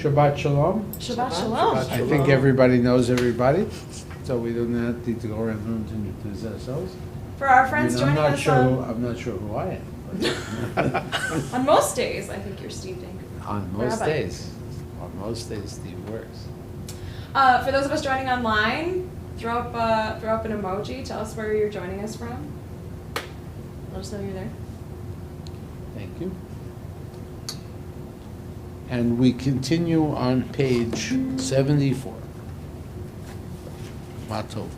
Shabbat shalom. Shabbat shalom. I think everybody knows everybody, so we don't need to go around the room to introduce ourselves. For our I friends mean, I'm joining not us sure. on, I'm not sure who I am. on most days, I think you're Steve Denker. On most Rabbi. days, Steve works. For those of us joining online, throw up an emoji. Tell us where you're joining us from. Let us know you're there. Thank you. And we continue on page 74. Matov.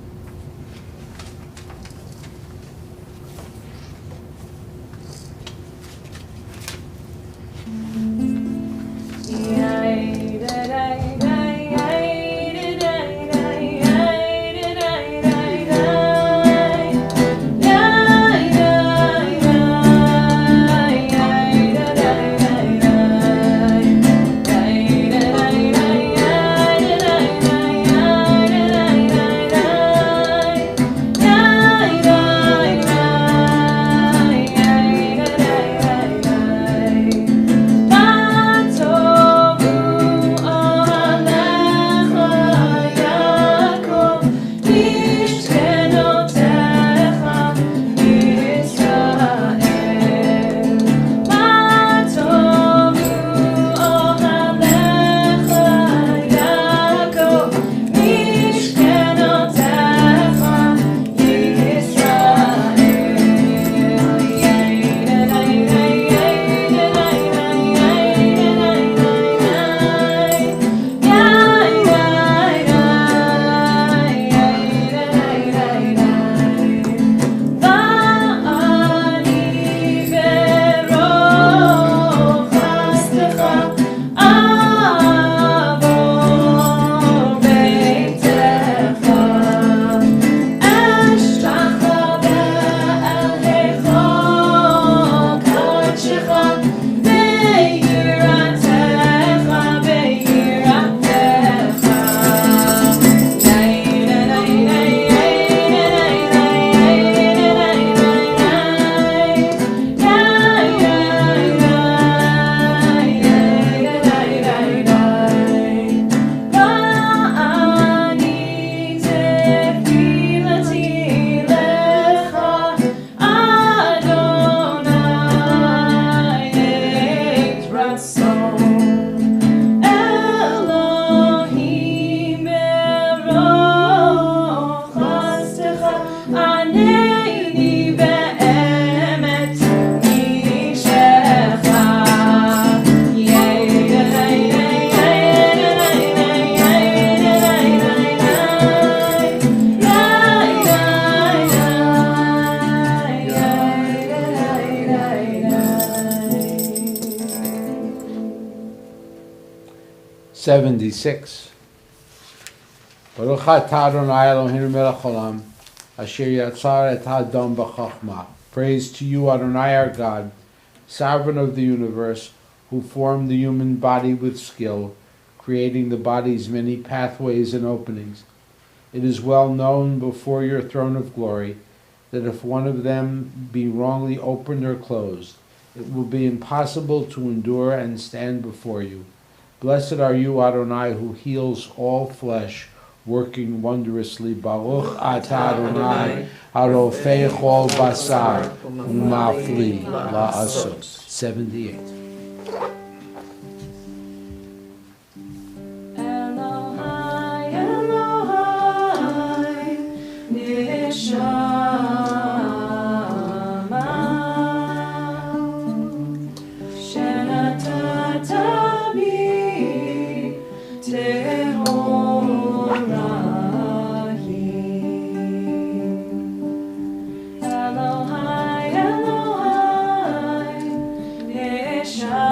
76. Baruch atah Adonai Eloheinu melech haolam, asher yatzar et hadam b'chachma. Praise to you, Adonai our God, sovereign of the universe, who formed the human body with skill, creating the body's many pathways and openings. It is well known before your throne of glory that if one of them be wrongly opened or closed, it will be impossible to endure and stand before you. Blessed are you, Adonai, who heals all flesh, working wondrously. Baruch atah Adonai, harofei chol basar, umafli la'asot. 78. Elohai, Elohai, Neshama, Shenatata bi Tehorahim. Elohai, Elohai, Neshama,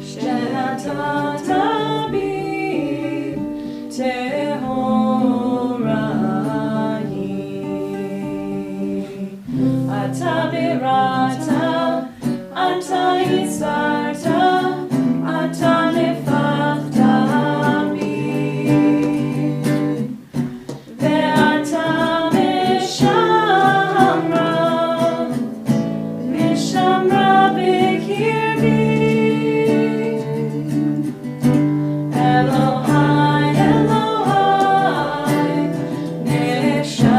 Shenatata bi Tehorahim. Ata birata, ata yisarta, ata nefachta bi. Ve'ata mishamra b'kirbi. Elohai, Elohai, Neshama,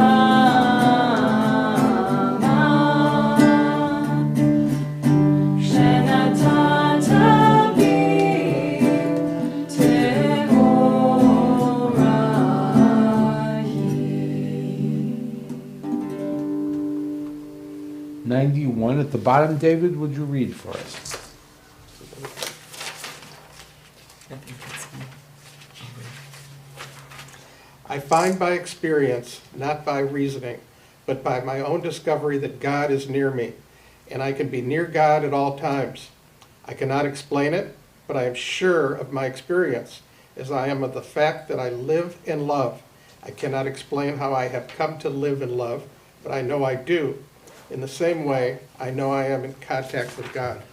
Shenatata bi Tehorahim. 91 at the bottom, David, would you read for us? I think that's fine. I find by experience, not by reasoning, but by my own discovery that God is near me, and I can be near God at all times. I cannot explain it, but I am sure of my experience, as I am of the fact that I live in love. I cannot explain how I have come to live in love, but I know I do. In the same way, I know I am in contact with God.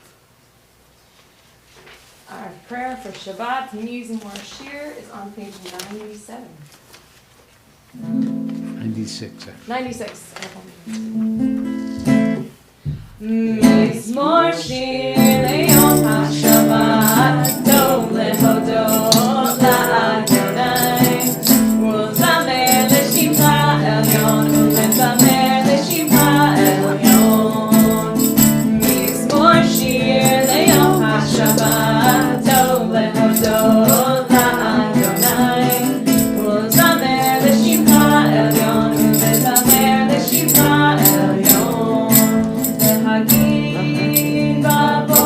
Our prayer for Shabbat and using more shir is on page 97. 96. 96. Mizmor shir leyom haShabbat, dov lehodot la'Adonai, u'zamer l'shimcha elyon, u'zamer l'shimcha elyon. Mizmor shir leyom haShabbat, dov lehodot la'Adonai, u'zamer l'shimcha elyon, u'zamer l'shimcha elyon. Hagid babo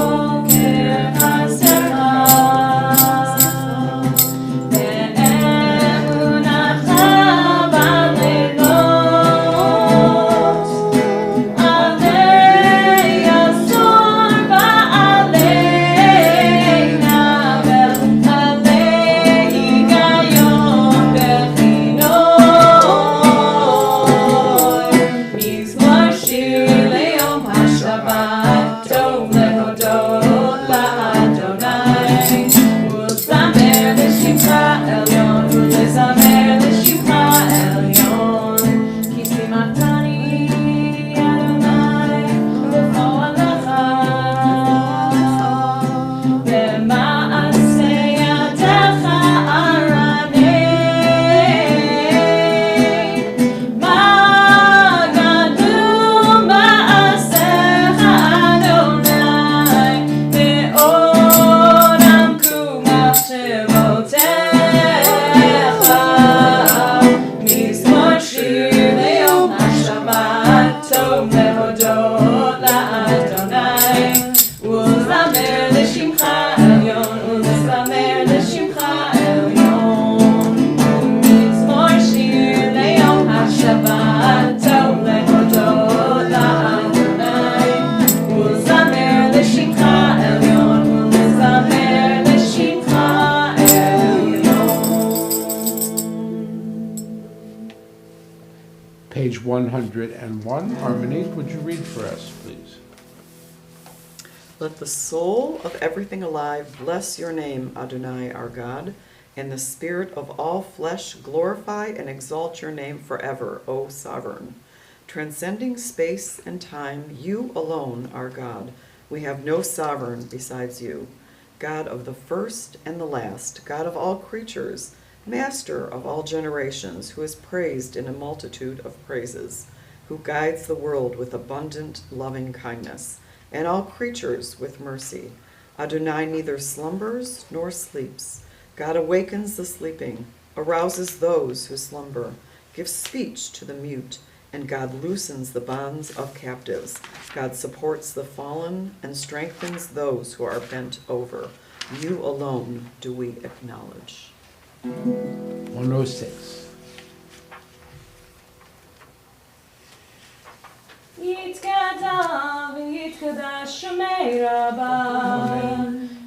101. Harmony, would you read for us, please? Let the soul of everything alive bless your name, Adonai, our God, and the spirit of all flesh glorify and exalt your name forever, O sovereign. Transcending space and time, you alone are God. We have no sovereign besides you. God of the first and the last, God of all creatures, Master of all generations, who is praised in a multitude of praises, who guides the world with abundant loving kindness, and all creatures with mercy. Adonai neither slumbers nor sleeps. God awakens the sleeping, arouses those who slumber, gives speech to the mute, and God loosens the bonds of captives. God supports the fallen and strengthens those who are bent over. You alone do we acknowledge. 106. יתגדל ויתקדש שמי רבה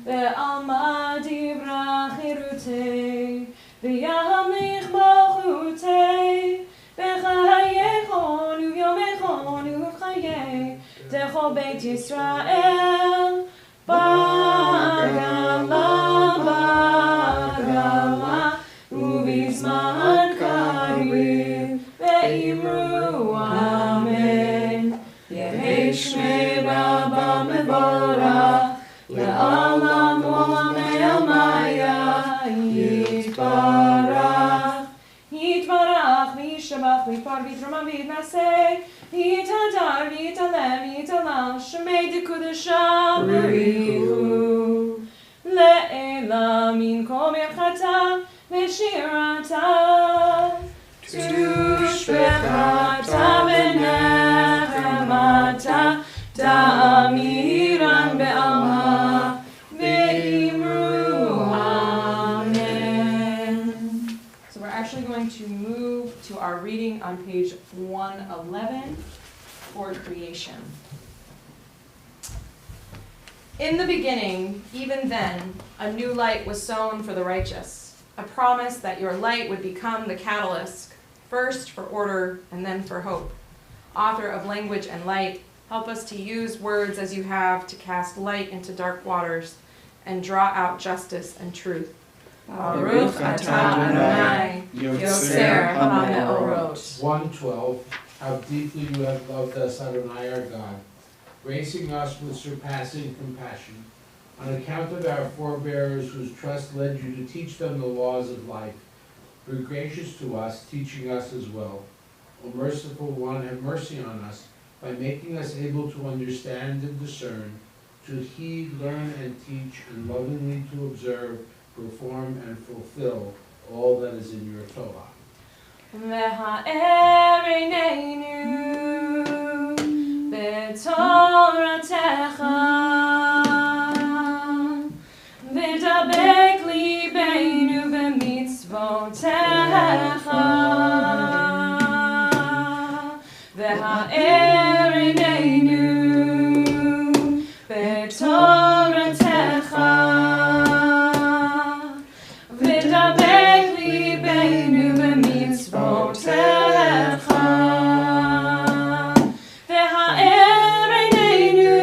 ועלמא דברה חירותי וימליך מלכותי בחייכון וביומכון ובחיי דכל בית ישראל בגלה בגלה ובזמן קריב ואמרו אמן יהי שמי רבה מבורך לעולם ועולמי עלמיה יתברך יתברך וישבח ויפאר ויתרומם ויתנשא יתהדר ויתעלה ויתעלה שמי דקודשה בריחו לעילה מן כל מלכתה ושירתה תושבחתה ונחמתה תאמירן בעלמה ואמרו amen. So we're actually going to move to our reading on page 111 for creation. In the beginning, even then, a new light was sown for the righteous, a promise that your light would become the catalyst, first for order and then for hope. Author of language and light, help us to use words as you have to cast light into dark waters and draw out justice and truth. Baruch atah Adonai, Yoser HaMeorot. 112. How deeply you have loved us, Adonai our God, gracing us with surpassing compassion, on account of our forebears whose trust led you to teach them the laws of life. Be gracious to us, teaching us as well. O merciful one, have mercy on us by making us able to understand and discern, to heed, learn, and teach, and lovingly to observe, perform, and fulfill all that is in your Torah. והאר עינינו בתורתך ודבק ליבנו במצוותיך והאר עינינו בתורתך ודבק ליבנו במצוותיך והאר עינינו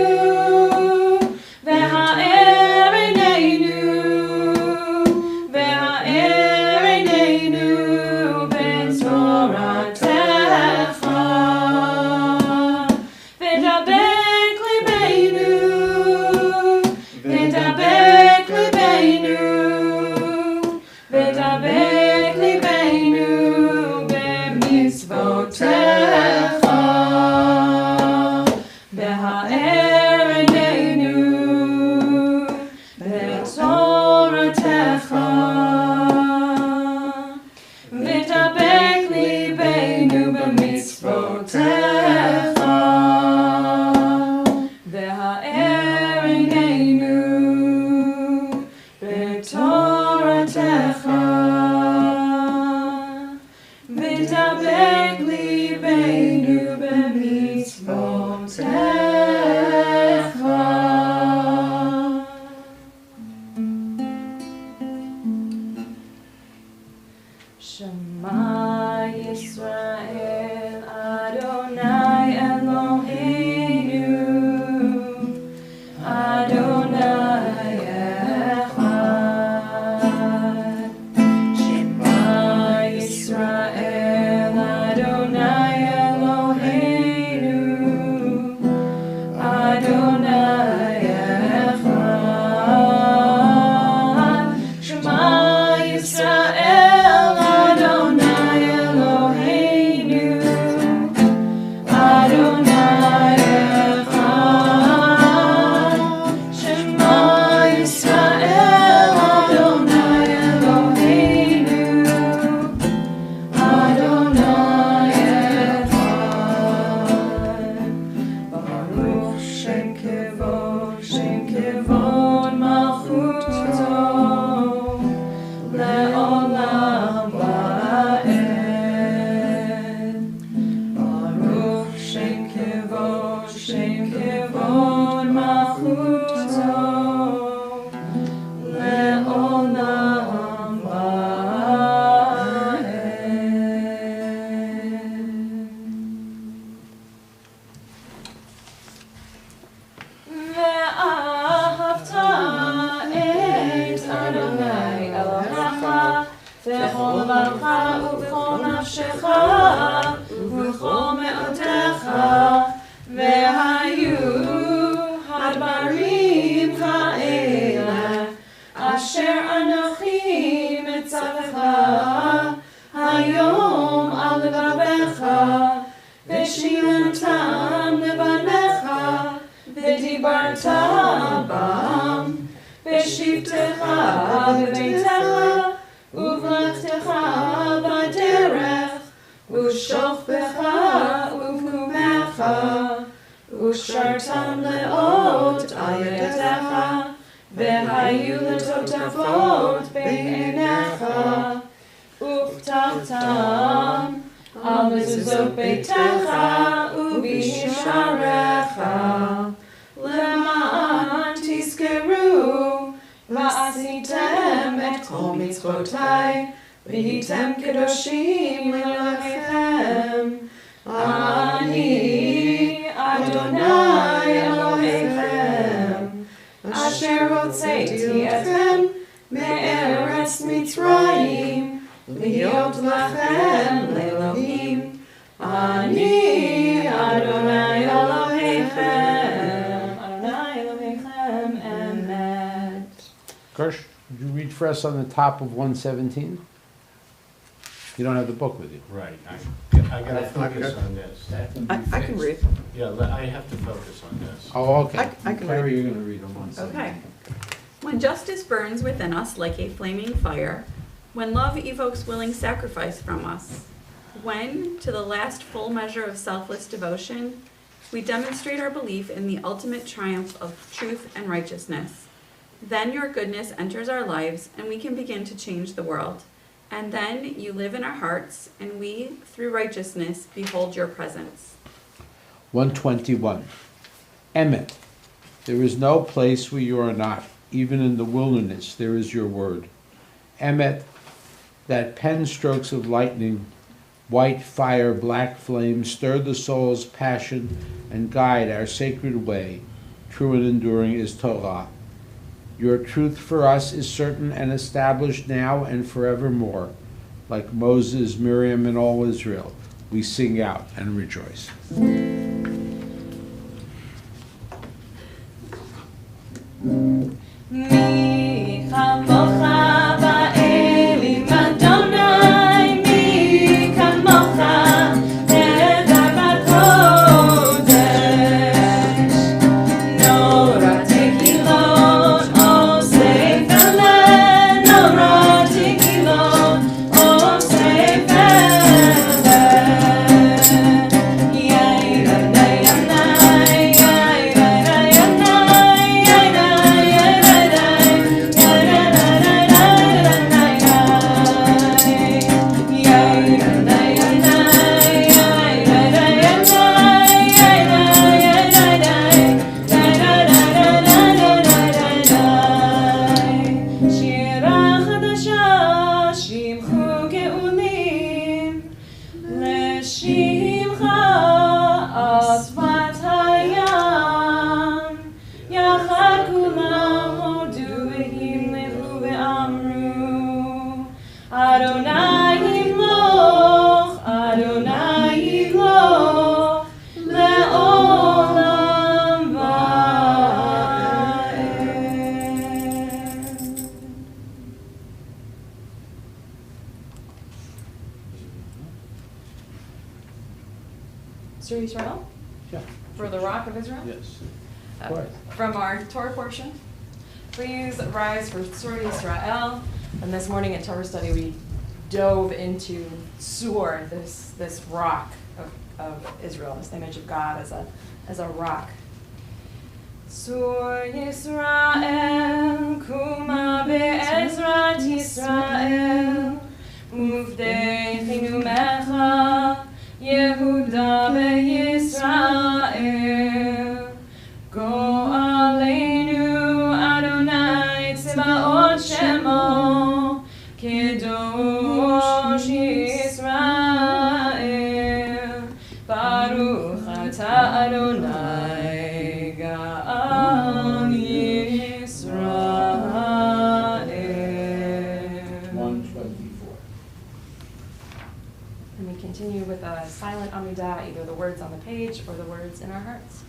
כבוד מלכותו לעולם ועד. ברוך שם כבוד מלכותו לעולם ועד. ואהבת את אדוני אלוהיך בכל לבבך ובכל נפשך ובכל מאודך, והיו הדברים כאלה אשר אנוכי מצווך היום על לבבך, ושילמתם לבניך, ודיברת בם בשבתך בביתך ובלכתך בדרך ושוכבך ובקומך, ושרתם לאות על ידיך, והיו לטוטפות בעיניך, וכתבתם על מזוזות ביתך ובשעריך, למען תזכרו ועשיתם את כל מצוותיי, והייתם קדושים לאלוהיכם. אני אדוני אלוהיכם, אשר הוצאתי אתכם מארץ מצרים, להיות לכם לאלוהים. אני אדוני אלוהיכם, אדוני אלוהיכם אמת. Gersh, would you read for us on the top of 117? You don't have the book with you. Right, I gotta focus on this. I can read. Yeah, I have to focus on this. Oh, okay. I can Carrie, read. you're gonna read on 117. Okay. When justice burns within us like a flaming fire, when love evokes willing sacrifice from us, when, to the last full measure of selfless devotion, we demonstrate our belief in the ultimate triumph of truth and righteousness, then your goodness enters our lives and we can begin to change the world. And then you live in our hearts, and we, through righteousness, behold your presence. 121. Emet, there is no place where you are not, even in the wilderness there is your word. Emet, that pen strokes of lightning, white fire, black flame, stir the soul's passion and guide our sacred way. True and enduring is Torah. Your truth for us is certain and established now and forevermore. Like Moses, Miriam, and all Israel, we sing out and rejoice. מי כמוך באלים אדוני, מי כמוך נהדר בקודש, נורא תהילות אוסף אלה, נורא תהילות אוסף אלה. שירה חדשה, שמחו גאולים, לשמך על שפת הים, יחד כולם הודו והמלכו ואמרו, אדוני ימלוך, אדוני ימלוך, לעולם ועד. Sir Israel? Yeah. For the Rock of Israel? Yes. Uh, Of course. From our Torah portion. Please rise for Sur Israel. And this morning at Torah study, we dove into Sur, this rock of Israel, this image of God as a rock. Sur Yisrael, Kuma be'ezrat Yisrael, Uvdechinu mecha, Yehuda be'Yisrael. Go aleinu Adonai Tzibaot Shemo, Kedosh Yisrael. Baruch atah Adonai Ga'al Yisrael. 124. And we continue with a silent Amidah, either the words on the page or the words in our hearts.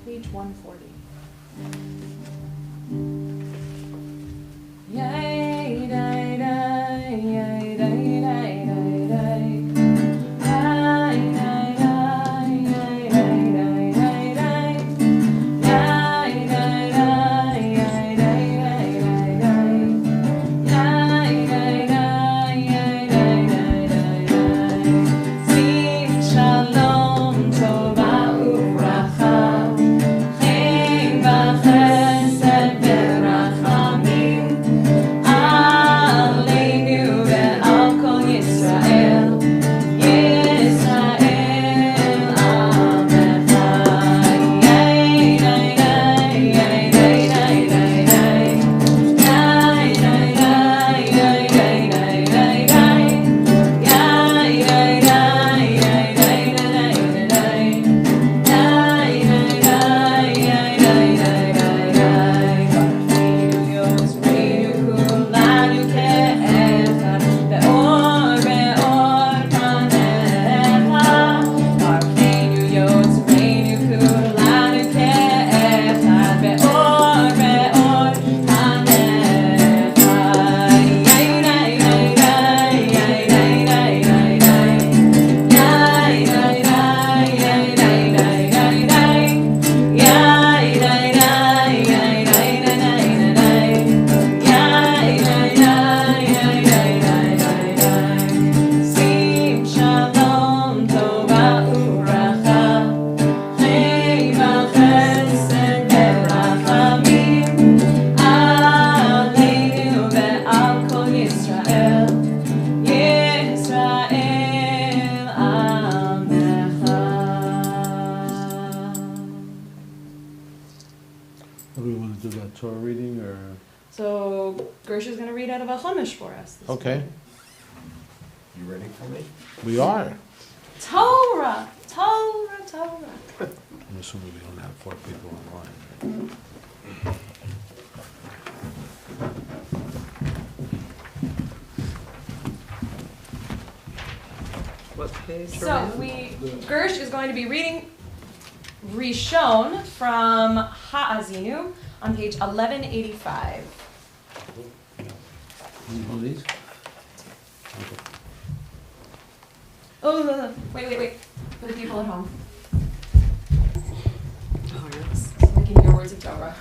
Page 140. Yay, day, day, yay, day, day, day, day. Yay, day, day, yay, day, day, day, day. Yay, day, day, yay, day, day, day, day. Yay, day, day, yay, day, day, day, day. Sim, shalom, tova, uvracha. Gersh is going to read out of a Chumash for us. this Okay, morning. You ready for me? we are. Torah, Torah, Torah. I'm assuming we don't have 4 people online. What page So are we Gersh is going to be reading Rishon from Ha'azinu on page 1185. One of these? Oh, wait. For the people at home. Oh, yes. Speaking your words of Torah.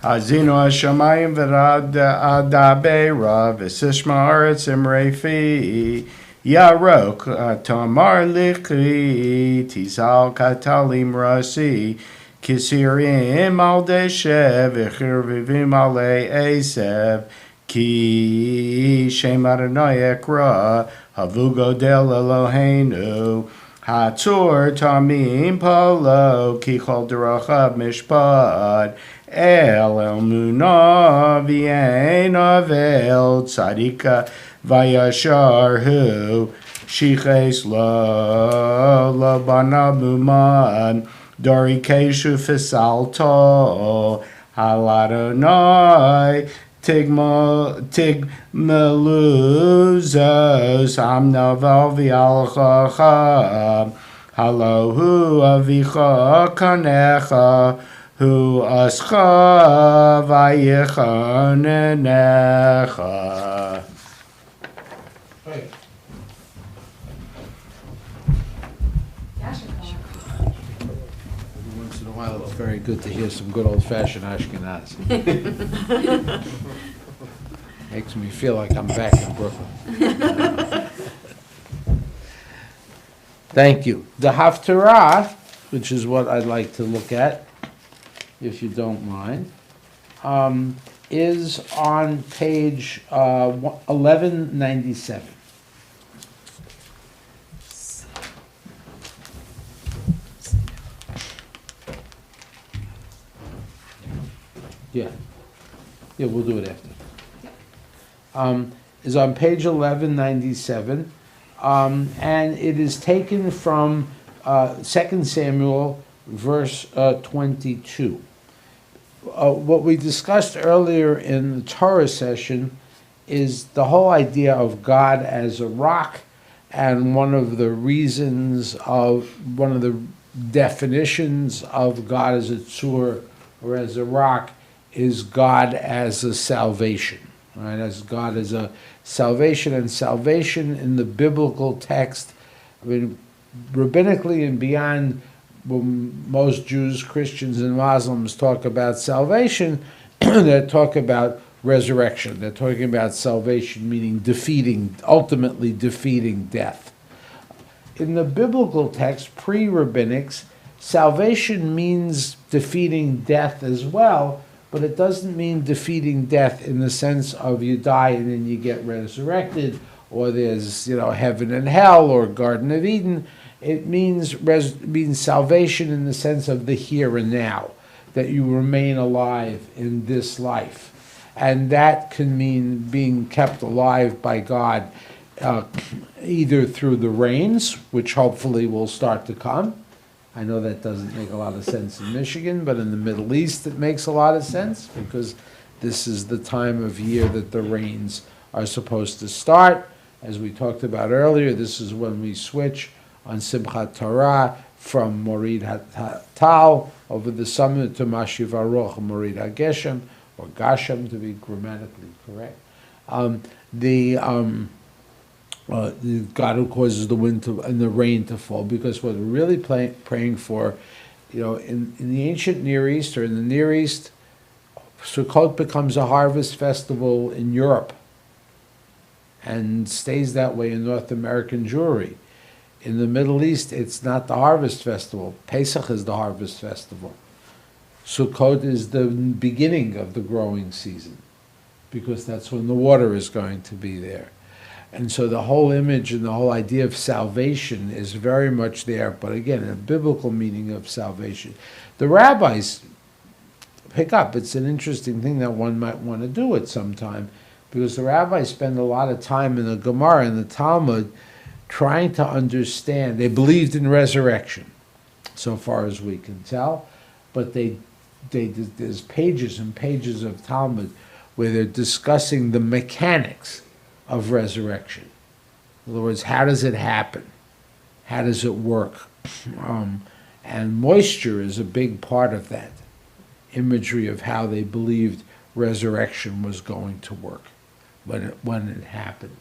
Hazino Hashamayim v'rad adabera v'sishma aretz imrefi yarok tamar lichri tizal katalim rasi kisirim al deshev v'chirvivim alei esev ki shem Adonai ekra havu godel Eloheinu Hatzor tamim polo ki chol derachav mishpad El Muna v'yein avel tzadika v'yashar hu shiches lo banabuman dori keshu fisalto haladonai tigmeluzos amnaval v'alchacha halohu avicha kanecha Hu ascha vayichanenecha. Every once in a while, it's very good to hear some good old-fashioned Ashkenaz. Makes me feel like I'm back in Brooklyn. Thank you. The Haftarah, which is what I'd like to look at, if you don't mind, is on page 1197. Yeah, we'll do it after. Is on page 1197, and it is taken from 2 Samuel, verse 22. What we discussed earlier in the Torah session is the whole idea of God as a rock, and one of the definitions of God as a tzur or as a rock is God as a salvation, right? As God as a salvation, and salvation in the biblical text, I mean, rabbinically and beyond, when most Jews, Christians, and Muslims talk about salvation, they talk about resurrection. They're talking about salvation, meaning ultimately defeating death. In the biblical text, pre-rabbinics, salvation means defeating death as well, but it doesn't mean defeating death in the sense of you die and then you get resurrected, or there's heaven and hell, or Garden of Eden. It means salvation in the sense of the here and now, that you remain alive in this life. And that can mean being kept alive by God, either through the rains, which hopefully will start to come. I know that doesn't make a lot of sense in Michigan, but in the Middle East it makes a lot of sense, because this is the time of year that the rains are supposed to start. As we talked about earlier, this is when we switch on Simchat Torah from Morid HaTal over the summer to Mashiv Aruch, Morid HaGeshem, or Gashem to be grammatically correct. God who causes the wind and the rain to fall, because what we're really praying for, in the ancient Near East, or in the Near East, Sukkot becomes a harvest festival in Europe and stays that way in North American Jewry. In the Middle East, it's not the harvest festival. Pesach is the harvest festival. Sukkot is the beginning of the growing season, because that's when the water is going to be there. And so the whole image and the whole idea of salvation is very much there, but again, a biblical meaning of salvation. The rabbis pick up. It's an interesting thing that one might want to do at some time, because the rabbis spend a lot of time in the Gemara and the Talmud trying to understand. They believed in resurrection, so far as we can tell, but there's pages and pages of Talmud where they're discussing the mechanics of resurrection. In other words, how does it happen? How does it work? And moisture is a big part of that imagery of how they believed resurrection was going to work when it happened,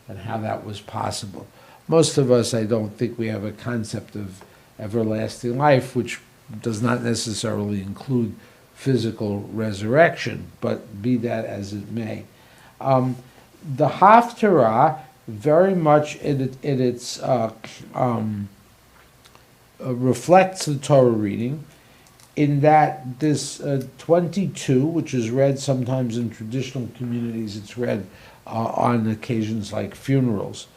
and how that was possible. Most of us, I don't think we have a concept of everlasting life, which does not necessarily include physical resurrection, but be that as it may. The Haftarah very much reflects the Torah reading, in that this 22, which is read sometimes in traditional communities, it's read on occasions like funerals.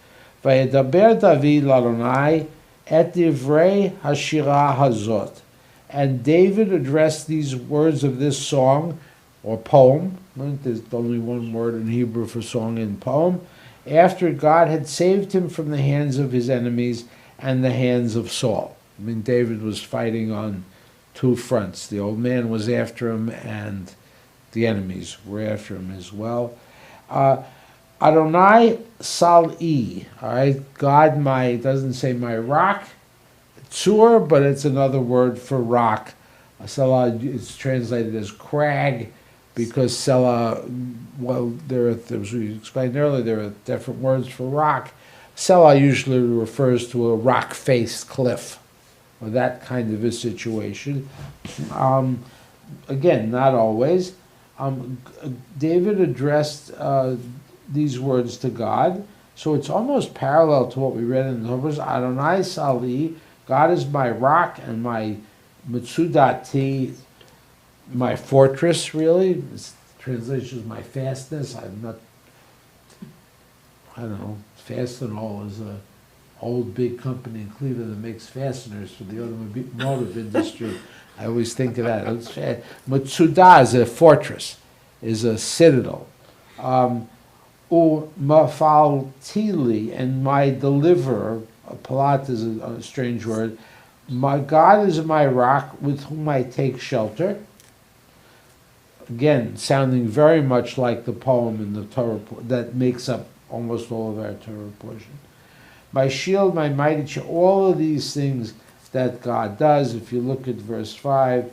Vayedaber David l'Adonai et divrei hashira hazot. And David addressed these words of this song, or poem, there's only one word in Hebrew for song and poem, after God had saved him from the hands of his enemies and the hands of Saul. I mean, David was fighting on two fronts. The old man was after him, and the enemies were after him as well. Adonai Sal'i, all right, God, it doesn't say my rock, Tzur, but it's another word for rock. Salah, it's translated as crag, because Selah, well, as we explained earlier, there are different words for rock. Selah usually refers to a rock-faced cliff, or that kind of a situation. Again, not always. David addressed these words to God, so it's almost parallel to what we read in the Numbers. Adonai Sali, God is my rock and my Mitzudati, my fortress, really. This translation is my fastness. I don't know, Fastenal is a old big company in Cleveland that makes fasteners for the automotive industry. I always think of that. Matsuda is a fortress, is a citadel. Mafaltili, and my deliverer, palat is a strange word. My God is my rock with whom I take shelter. Again, sounding very much like the poem in the Torah that makes up almost all of our Torah portion. My shield, my mighty all of these things that God does. If you look at verse 5,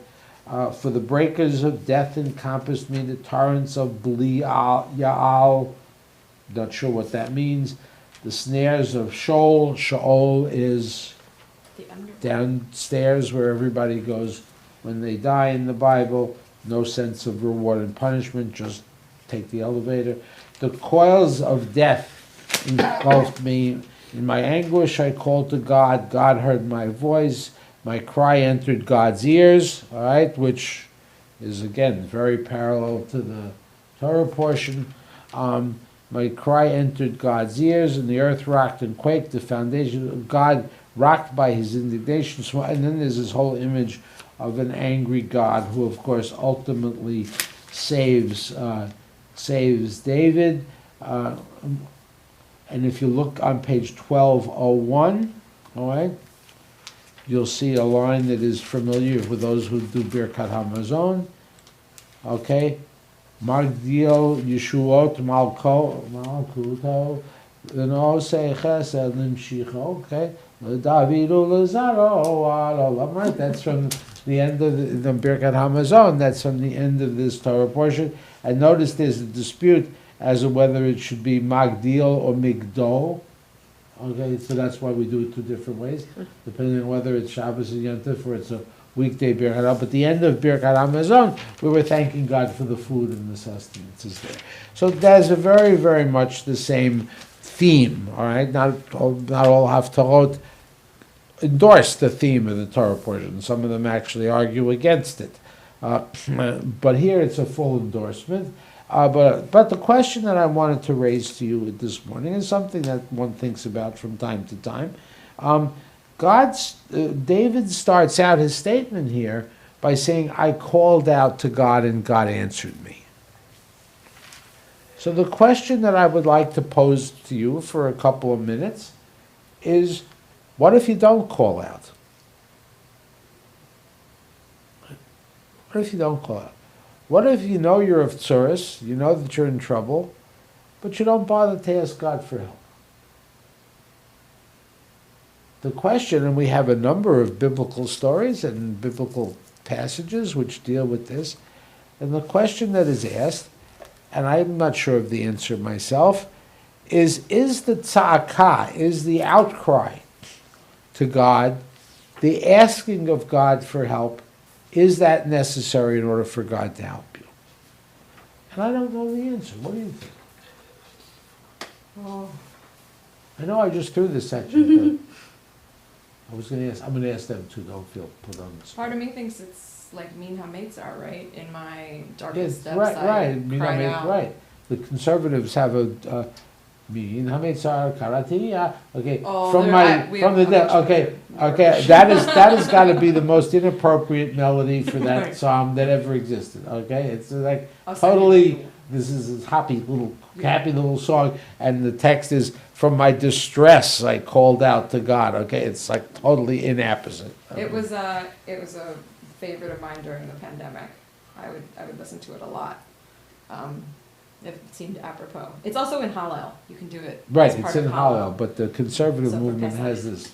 for the breakers of death encompassed me, the torrents of Ya'al, not sure what that means. The snares of Sheol is downstairs where everybody goes when they die in the Bible. No sense of reward and punishment, just take the elevator. The coils of death engulfed me. In my anguish I called to God. God heard my voice. My cry entered God's ears, all right, which is, again, very parallel to the Torah portion. My cry entered God's ears, and the earth rocked and quaked. The foundation of God rocked by his indignation. And then there's this whole image of an angry God who, of course, ultimately saves David. And if you look on page 1201, all right, you'll see a line that is familiar with those who do Birkat HaMazon. Okay, Magdio Yeshuot Malkuto, no say Chesed Limshicho. Okay, Davidu Lazaro. Right, that's from the end of the Birkat HaMazon. That's from the end of this Torah portion. And notice there's a dispute as to whether it should be Magdil or Migdol. Okay, so that's why we do it two different ways, depending on whether it's Shabbos and Yom Tov or it's a weekday Birkat HaMazon. But the end of Birkat HaMazon, we were thanking God for the food and the sustenance there. So there's a very, very much the same theme, all right? Not all Haftarot endorse the theme of the Torah portion. Some of them actually argue against it. But here it's a full endorsement. But the question that I wanted to raise to you this morning is something that one thinks about from time to time. David starts out his statement here by saying, I called out to God and God answered me. So the question that I would like to pose to you for a couple of minutes is, what if you don't call out? What if you don't call out? What if you know you're of tsuris, you know that you're in trouble, but you don't bother to ask God for help? The question, and we have a number of biblical stories and biblical passages which deal with this, and the question that is asked, and I'm not sure of the answer myself, is the tza'akah, is the outcry to God, the asking of God for help, is that necessary in order for God to help you? And I don't know the answer. What do you think? Well, I know I just threw this at you, but I'm going to ask them too, don't feel put on the spot. part of me thinks it's like Min HaMeitzar, right? In my Yes, darkest depths, right, I right. cried out. Right. The conservatives have a Min HaMeitzar Karatiya. Okay, Oh, from we from have the a bunch of okay, words. okay. That has got to be the most inappropriate melody for that Right. psalm that ever existed. Okay, it's like I'll send totally. you- This is a happy little song, and the text is, "From my distress I called out to God." Okay, it's like totally inapposite. It was a favorite of mine during the pandemic. I would listen to it a lot. It seemed apropos. It's also in Hallel. You can do it. Right, as part it's in of Hallel, but the conservative So for movement Pesach. has this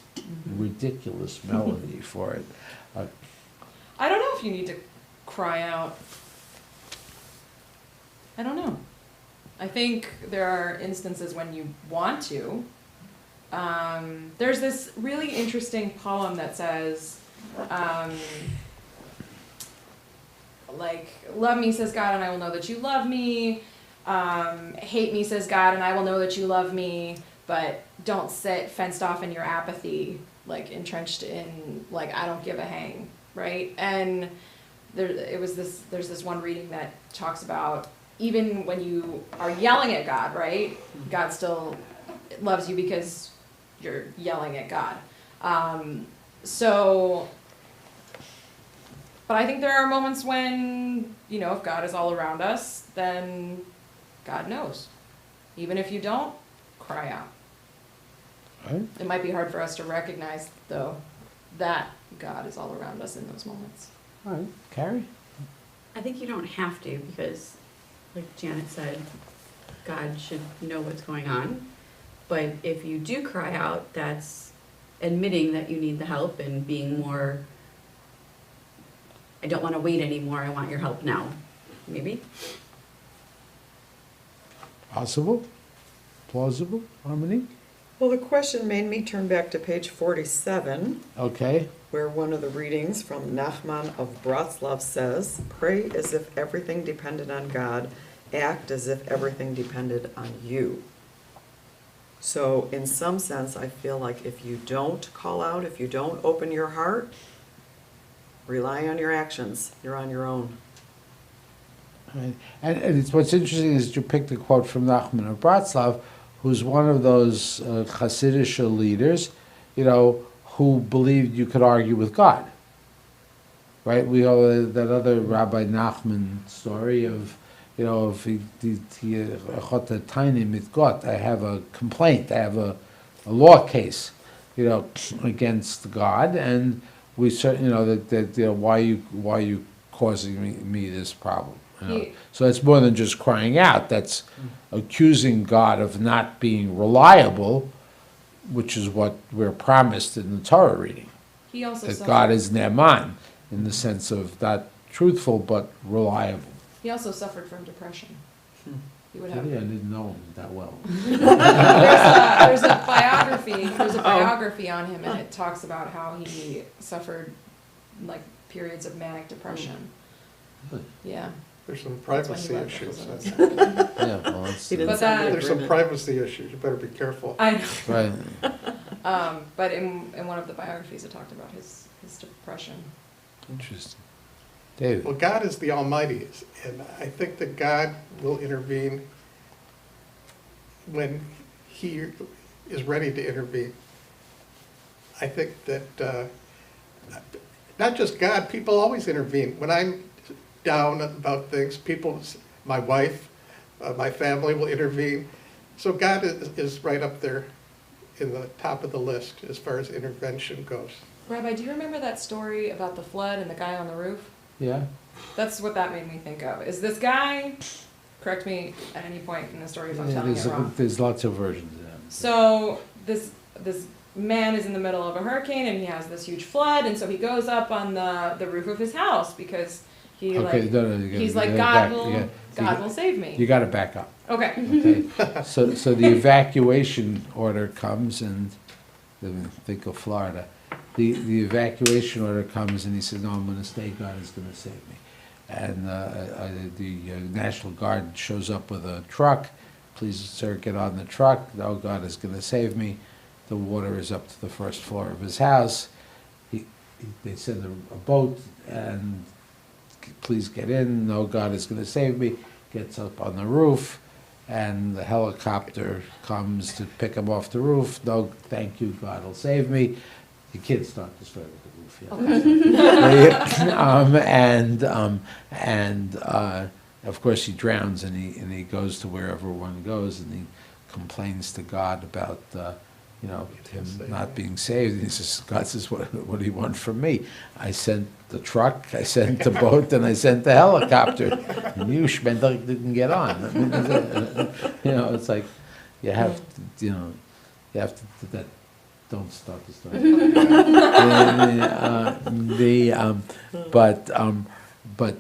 ridiculous melody for it. I don't know if you need to cry out. I don't know. I think there are instances when you want to. There's this really interesting poem that says, like, love me, says God, and I will know that you love me. Hate me, says God, and I will know that you love me. But don't sit fenced off in your apathy, like entrenched in, like, I don't give a hang, right? And there's this one reading that talks about, even when you are yelling at God, right? God still loves you because you're yelling at God. But I think there are moments when, if God is all around us, then God knows. Even if you don't, cry out. Right? It might be hard for us to recognize, though, that God is all around us in those moments. All right, Carrie? I think you don't have to, because, like Janet said, God should know what's going on. But if you do cry out, that's admitting that you need the help and being more, I don't want to wait anymore, I want your help now. Maybe? Possible? Plausible? Harmony? Well, the question made me turn back to page 47, Okay. where one of the readings from Nachman of Bratslav says, "Pray as if everything depended on God, act as if everything depended on you." So in some sense, I feel like if you don't call out, if you don't open your heart, rely on your actions, you're on your own. Right. And it's, what's interesting is you picked a quote from Nachman of Bratslav, who's one of those Hasidic leaders, who believed you could argue with God. Right? We know that other Rabbi Nachman story of, if I have a complaint, I have a law case, against God, and we certainly know that why are you causing me this problem? So it's more than just crying out. That's accusing God of not being reliable, which is what we're promised in the Torah reading. He also That suffered, God is Ne'eman, in the sense of not truthful but reliable. he also suffered from depression. He would Yeah, I have. didn't know him that well. There's a biography on him, and it talks about how he suffered like periods of manic depression. Really? Yeah. There's some That's when he privacy left issues. Ephesus. Yeah, well, it's, He didn't But sign the There's some agreement. privacy issues, you better be careful. I know. right. But in one of the biographies, it talked about his depression. Interesting. David. Well, God is the Almighty, and I think that God will intervene when He is ready to intervene. I think that not just God, people always intervene. When I'm down about things, my wife, my family will intervene. So God is right up there in the top of the list as far as intervention goes. Rabbi, do you remember that story about the flood and the guy on the roof? Yeah? That's what that made me think of. Is this guy, correct me at any point in the story if I'm telling it wrong. There's lots of versions of them. So this man is in the middle of a hurricane and he has this huge flood, and so he goes up on the roof of his house because he's like, God will save me. You gotta back up. Okay. Okay, so the evacuation order comes, and let me think of Florida. The evacuation order comes, and he says, "No, I'm going to stay. God is going to save me." And the National Guard shows up with a truck. "Please, sir, get on the truck." "No, God is going to save me." The water is up to the first floor of his house. They send a boat, and "Please get in." "No, God is going to save me." Gets up on the roof. And the helicopter comes to pick him off the roof. "No, thank you, God will save me." The kids start to start with the roof. Yeah. Of course he drowns, and he goes to wherever one goes, and he complains to God about him not being saved. And he says, God says, what do you want from me? I sent the truck, I sent the boat, and I sent the helicopter. And you, Schmendel, didn't get on. I mean, it's like you have to don't start the story. But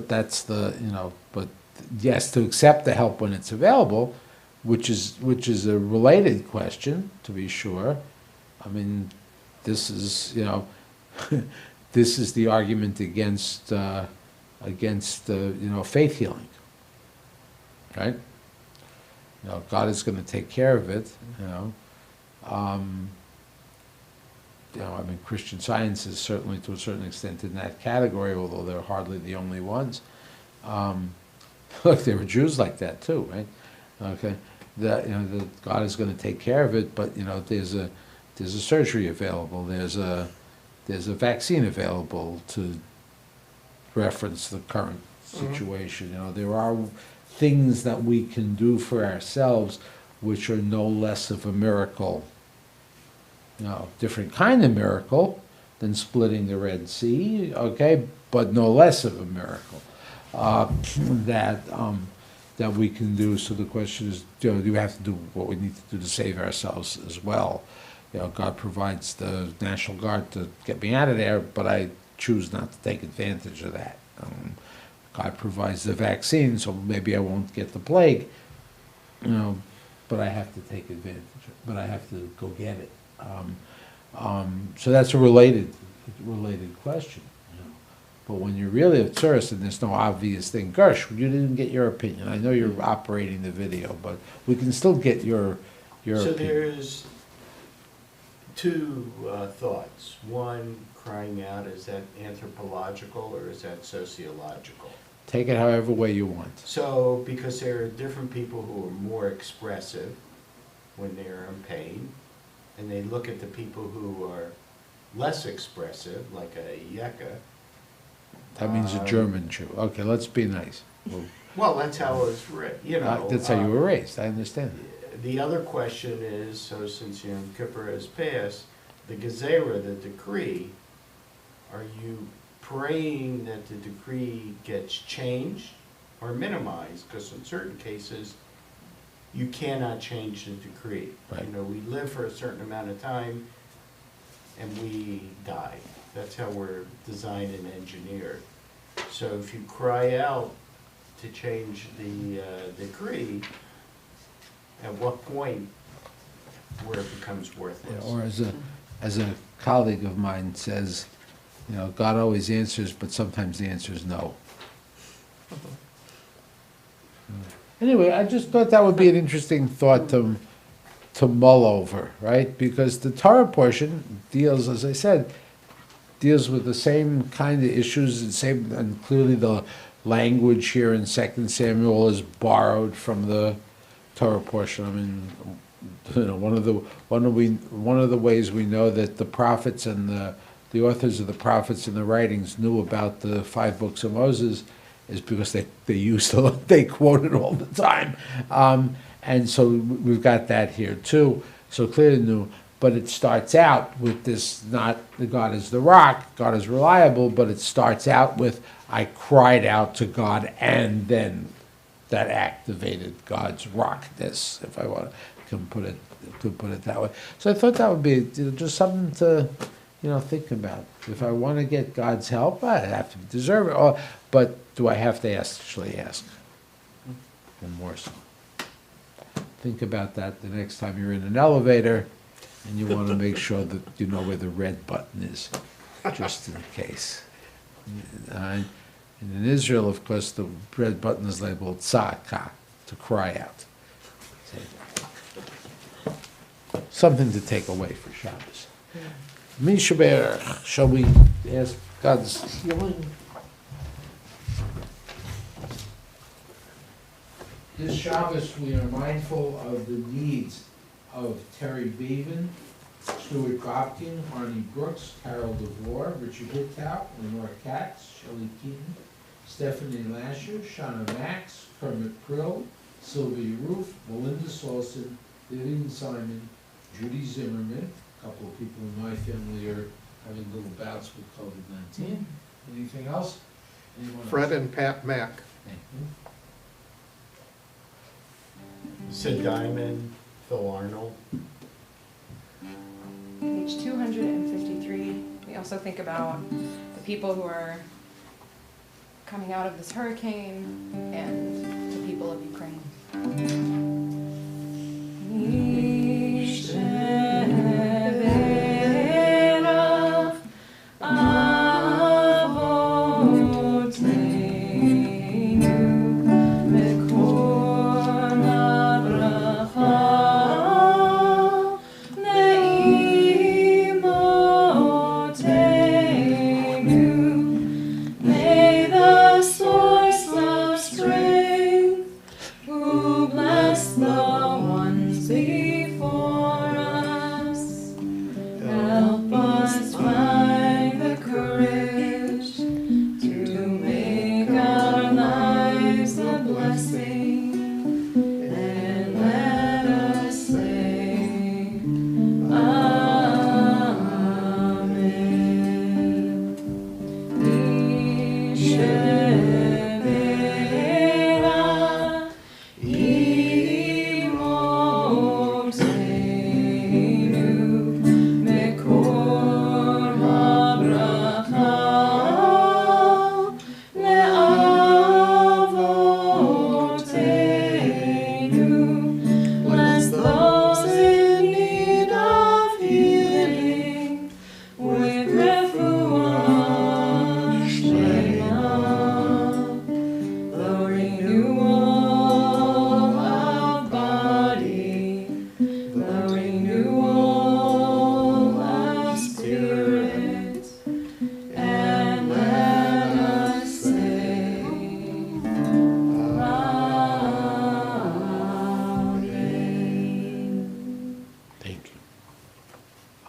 that's but yes, to accept the help when it's available, which is a related question, to be sure. I mean, this is this is the argument against faith healing, right? God is going to take care of it. I mean, Christian Science is certainly, to a certain extent, in that category, although they're hardly the only ones. Look, there were Jews like that too, right? Okay, that God is going to take care of it, but there's a surgery available, there's a vaccine available to reference the current situation. There are things that we can do for ourselves which are no less of a miracle. Different kind of miracle than splitting the Red Sea, okay, but no less of a miracle that we can do. So the question is, do we have to do what we need to do to save ourselves as well? God provides the National Guard to get me out of there, but I choose not to take advantage of that. God provides the vaccine, so maybe I won't get the plague, but I have to take advantage of it, but I have to go get it. So that's a related question. But when you're really at Tsuris and there's no obvious thing, Gersh, you didn't get your opinion. I know you're operating the video, but we can still get your opinion. So there's two thoughts. One, crying out, is that anthropological or is that sociological? Take it however way you want. So, because there are different people who are more expressive when they're in pain, and they look at the people who are less expressive, like a Yeka. That means a German Jew. Okay, let's be nice. Well, that's how it was written, that's how you were raised, I understand. The other question is, so since Yom Kippur has passed, the Gezerah, the decree, are you praying that the decree gets changed or minimized? Because in certain cases, you cannot change the decree. Right. We live for a certain amount of time and we die. That's how we're designed and engineered. So if you cry out to change the decree, at what point where it becomes worthless? Or as a colleague of mine says, God always answers, but sometimes the answer is no. Anyway, I just thought that would be an interesting thought to mull over, right? Because the Torah portion deals, as I said, with the same kind of issues, and clearly the language here in 2 Samuel is borrowed from the Torah portion. I mean, one of the ways we know that the prophets and the the authors of the prophets and the writings knew about the 5 books of Moses is because they used they quoted all the time. And so we've got that here too. So clearly new, but it starts out with this, not the God is the rock, God is reliable, but it starts out with, I cried out to God, and then that activated God's rockness, if I could put it that way. So I thought that would be just something to, think about. If I want to get God's help, I have to deserve it. But do I have to actually ask? And more so. Think about that the next time you're in an elevator and you want to make sure that you know where the red button is, just in case. And in Israel, of course, the red button is labeled tzaka, to cry out. Something to take away for Shabbos. Mishaber, shall we ask God's healing? This Shabbos, we are mindful of the needs of Terry Beaven, Stuart Bobkin, Arnie Brooks, Carol DeVore, Richard Hitkow, Lenore Katz, Shelley Keaton, Stephanie Lasher, Shauna Max, Kermit Prill, Sylvia Roof, Melinda Salson, Vivian Simon, Judy Zimmerman. A couple of people in my family are having little bouts with COVID-19. Anything else? Anyone Fred else? and Pat Mack. Thank you. Sid Diamond, Phil Arnold. Page 253. We also think about the people who are coming out of this hurricane and the people of Ukraine.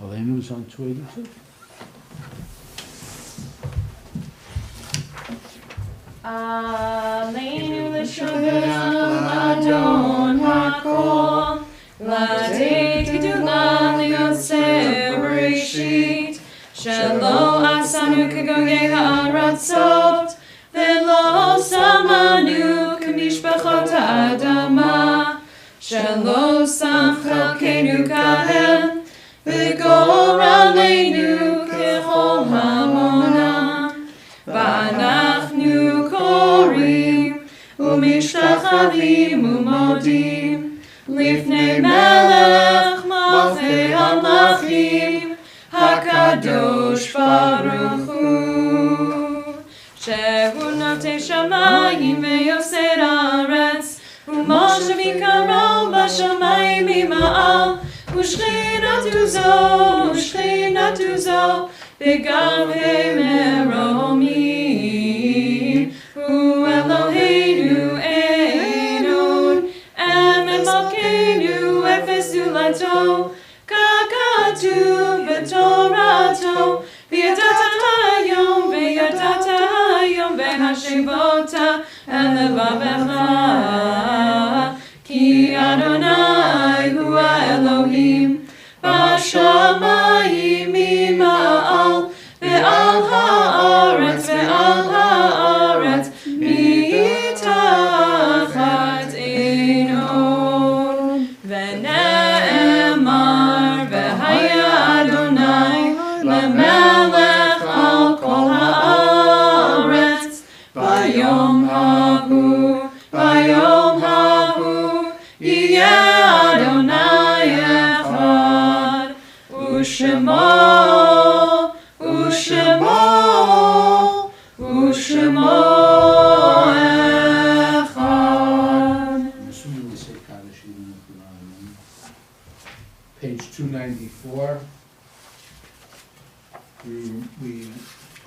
Alenu's on 282. Aleinu l'shomer Adon HaKol Ladei Gedulah Liyotzeh Bereshit Shelo asanu kegogei ha'aratzot Velo samanu k'mishpachot ha'adama Shelo sam chelkeinu kahem וגורלנו ככל המונה, ואנחנו קוראים ומשתחווים ומודים לפני מלך מלכי המלכים, הקדוש ברוך הוא, שהוא נוטה שמיים ויוסר ארץ, ומשה ויקרו בשמיים ממעל, ושכינתו זו בגבי מרומים. הוא אלוהינו אין עוד, אמת מלכנו אפס זולתו, ככתוב בתורתו, וידע levota el levavecha, ki Adonai hu Elohim, bashamayim mima'al, ve'al ha'aretz mitachat enon, ve'ne'emar v'haya Adonai lemelech al kol ha'aretz, bayom hahu, yiyeh Adonai echad, u'shemo echad. I'm assuming we say Kaddish even if we're not in the room. Page 294. We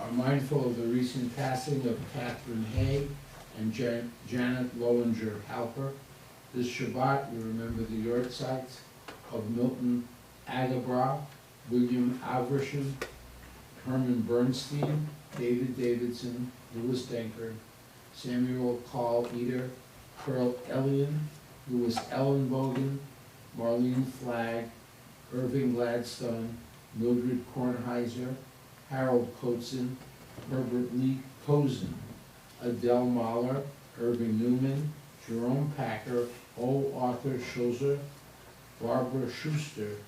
are mindful of the recent passing of Catherine Hay and Janet Lowinger-Halper. This Shabbat, we remember the yortzites of Milton Agabra, William Aversham, Herman Bernstein, David Davidson, Louis Denker, Samuel Carl Eder, Pearl Elian, Louis Ellenbogen, Marlene Flagg, Irving Gladstone, Mildred Kornheiser, Harold Kotzen, Herbert Lee Cozen, Adele Mahler, Irving Newman, Jerome Packer, O. Arthur Schozer, Barbara Schuster,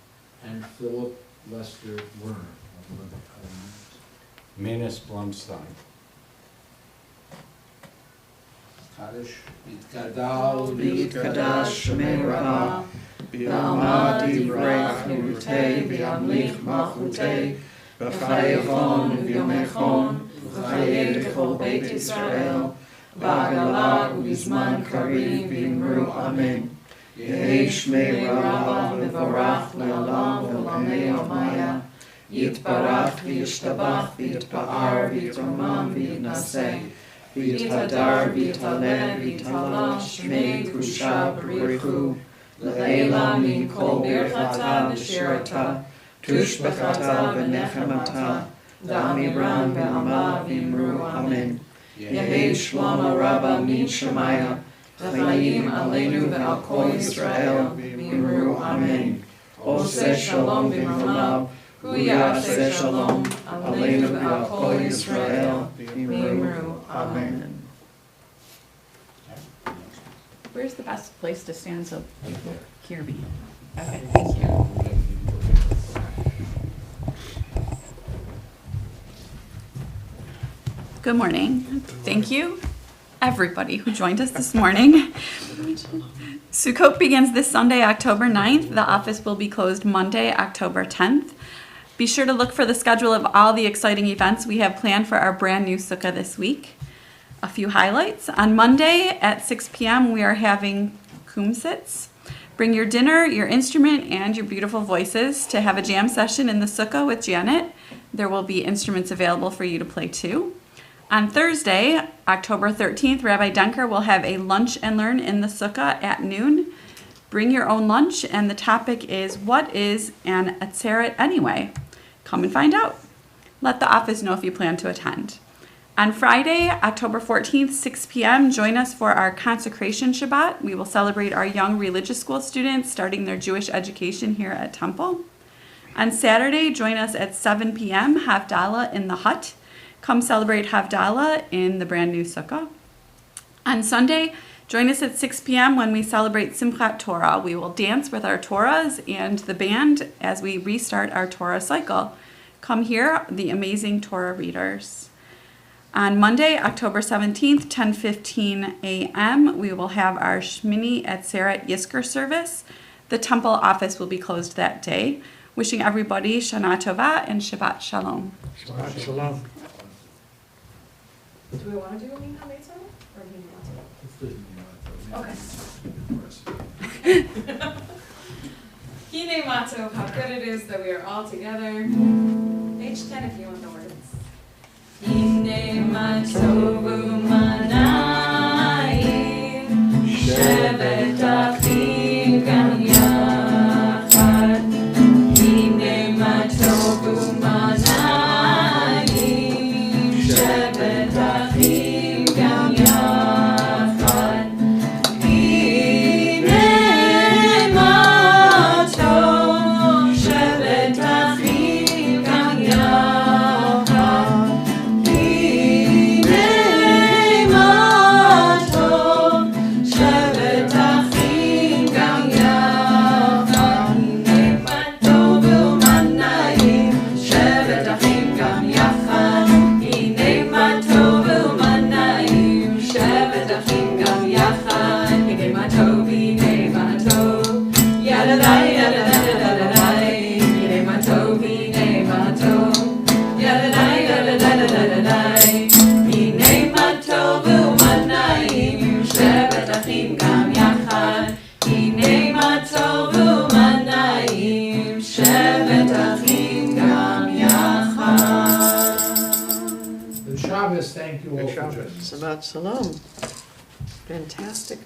and Philip Lester Werner. Manus Blumstein. Kaddish, Bitgadal, B'yitkadosh Shemei Rabbah, b'alma divrei chirutei, b'yamlich malchutei, b'chayevon u'vyomechon, v'chayei kol Beit Yisrael, b'agala u'bizman karim v'imru amen. Yehi Shmei Rabbah mevorach le'olam v'lamei omaya, yitbarach v'yishtabach v'yitpa'ar v'yitromam v'yitnaseh, v'yithadar v'yithalel v'yithalal shmei kusha b'richu, le'ela min kol birchata v'shirata, tushbachata v'nechemata, da'amiran v'ama v'imru amen. Yehi Shlomo Rabbah min Shemaya, Chayim aleinu ve'al kol Yisrael v'imru amen. Oseh shalom v'imalav, hu ya'aseh shalom aleinu ve'al kol Yisrael v'imru amen. Where's the best place to stand so people hear me? Okay, thank you. Good morning. Thank you, everybody who joined us this morning. Sukkot begins this Sunday, October 9th. The office will be closed Monday, October 10th. Be sure to look for the schedule of all the exciting events we have planned for our brand new sukkah this week. A few highlights. On Monday at 6 p.m. we are having kumsitz. Bring your dinner, your instrument, and your beautiful voices to have a jam session in the sukkah with Janet. There will be instruments available for you to play too. On Thursday, October 13th, Rabbi Denker will have a lunch and learn in the sukkah at noon. Bring your own lunch, and the topic is, what is an atzeret anyway? Come and find out. Let the office know if you plan to attend. On Friday, October 14th, 6 p.m., join us for our consecration Shabbat. We will celebrate our young religious school students starting their Jewish education here at Temple. On Saturday, join us at 7 p.m., Havdalah in the hut. Come celebrate Havdalah in the brand new sukkah. On Sunday, join us at 6 p.m. when we celebrate Simchat Torah. We will dance with our Torahs and the band as we restart our Torah cycle. Come hear the amazing Torah readers. On Monday, October 17th, 10:15 a.m., we will have our Shmini Atzeret Yizkor service. The temple office will be closed that day. Wishing everybody Shana Tova and Shabbat Shalom. Shabbat shalom. Do we want to do a Mina Mesa or Mina Matzah? Okay. Hine Matov, how good it is that we are all together. Page 10 if you want the words. Hine Matov u'manayim, shevet achim gam yachad. Hine Matov u'manayim, shevet achim gam thank you all for joining us. Shabbat Shalom. Fantastic